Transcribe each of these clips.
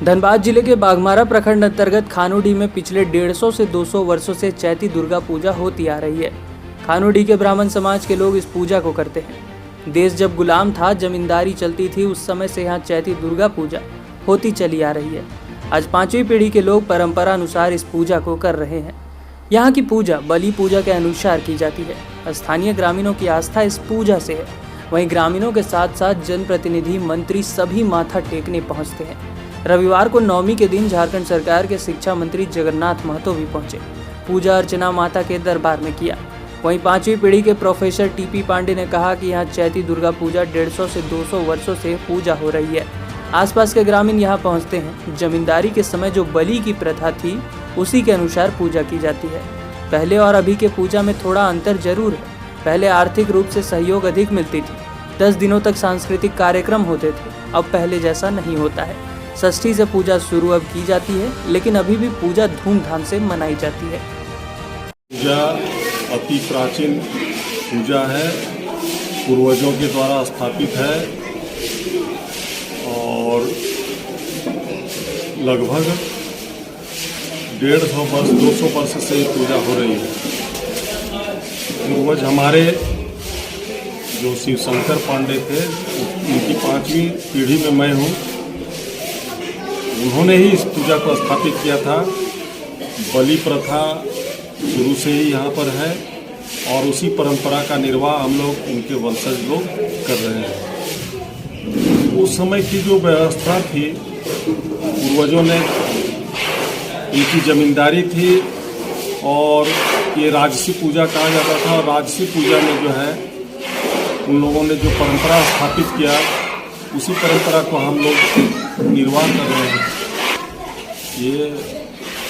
धनबाद जिले के बाघमारा प्रखंड अंतर्गत खानोडी में पिछले 150 से 200 वर्षों से चैती दुर्गा पूजा होती आ रही है। खानोडी के ब्राह्मण समाज के लोग इस पूजा को करते हैं। देश जब गुलाम था, जमींदारी चलती थी, उस समय से यहाँ चैती दुर्गा पूजा होती चली आ रही है। आज 5वीं पीढ़ी के लोग परंपरा अनुसार इस पूजा को कर रहे हैं। यहाँ की पूजा बलि पूजा के अनुसार की जाती है। स्थानीय ग्रामीणों की आस्था इस पूजा से है। वहीं ग्रामीणों के साथ साथ जनप्रतिनिधि, मंत्री सभी माथा टेकने पहुँचते हैं। रविवार को नवमी के दिन झारखंड सरकार के शिक्षा मंत्री जगन्नाथ महतो भी पहुंचे। पूजा अर्चना माता के दरबार में किया। वहीं 5वीं पीढ़ी के प्रोफेसर टीपी पांडे ने कहा कि यहाँ चैती दुर्गा पूजा 150 से 200 वर्षों से पूजा हो रही है। आसपास के ग्रामीण यहाँ पहुँचते हैं। जमींदारी के समय जो बलि की प्रथा थी, उसी के अनुसार पूजा की जाती है। पहले और अभी के पूजा में थोड़ा अंतर जरूर है। पहले आर्थिक रूप से सहयोग अधिक मिलती थी। 10 दिनों तक सांस्कृतिक कार्यक्रम होते थे। अब पहले जैसा नहीं होता है। षष्ठी से पूजा शुरू अब की जाती है, लेकिन अभी भी पूजा धूमधाम से मनाई जाती है। पूजा अति प्राचीन पूजा है, पूर्वजों के द्वारा स्थापित है और लगभग 150 वर्ष 200 वर्ष से ये पूजा हो रही है। पूर्वज हमारे जो शिव शंकर पांडे थे, उनकी 5वीं पीढ़ी में मैं हूँ। उन्होंने ही इस पूजा को स्थापित किया था। बलि प्रथा शुरू से ही यहाँ पर है और उसी परंपरा का निर्वाह हम लोग, उनके वंशज लोग कर रहे हैं। उस समय की जो व्यवस्था थी, पूर्वजों ने, इनकी जमींदारी थी और ये राजसी पूजा कहा जाता था। और राजसी पूजा में जो है, उन लोगों ने जो परंपरा स्थापित किया, उसी परंपरा को हम लोग निर्वाह कर रहे हैं। ये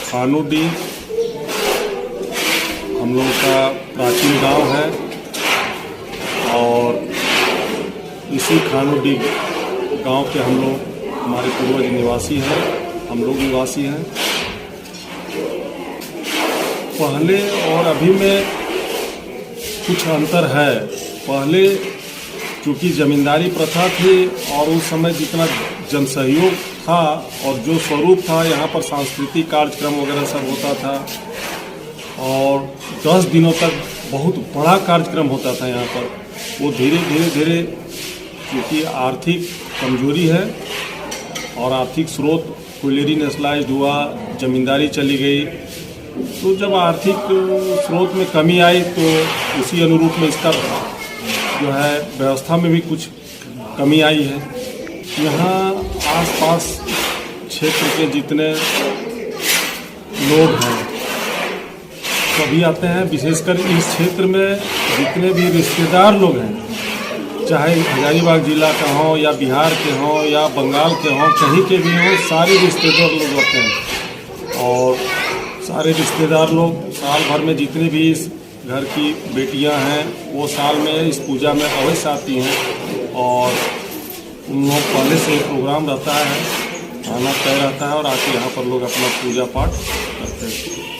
खानोडी हम लोगों का प्राचीन गांव है और इसी खानोडी गांव के हम लोग, हमारे पूर्वज निवासी हैं, हम लोग निवासी हैं। पहले और अभी में कुछ अंतर है। पहले चूँकि जमींदारी प्रथा थी और उस समय जितना जनसहयोग था और जो स्वरूप था, यहाँ पर सांस्कृतिक कार्यक्रम वगैरह सब होता था और 10 दिनों तक बहुत बड़ा कार्यक्रम होता था यहाँ पर। वो धीरे क्योंकि आर्थिक कमजोरी है और आर्थिक स्रोत कोयलेरी नेशनलाइज हुआ, जमींदारी चली गई, तो जब आर्थिक स्रोत में कमी आई तो उसी अनुरूप में इसका जो है व्यवस्था में भी कुछ कमी आई है। यहाँ आसपास क्षेत्र के जितने लोग हैं सभी आते हैं। विशेषकर इस क्षेत्र में जितने भी रिश्तेदार लोग हैं, चाहे हजारीबाग जिला का हो या बिहार के हों या बंगाल के हों, कहीं के भी हों, सारे रिश्तेदार लोग आते हैं। और सारे रिश्तेदार लोग साल भर में जितने भी इस घर की बेटियां हैं, वो साल में इस पूजा में अवश्य आती हैं और उन लोग पहले से प्रोग्राम रहता है, आना तय रहता है और आके यहाँ पर लोग अपना पूजा पाठ करते हैं।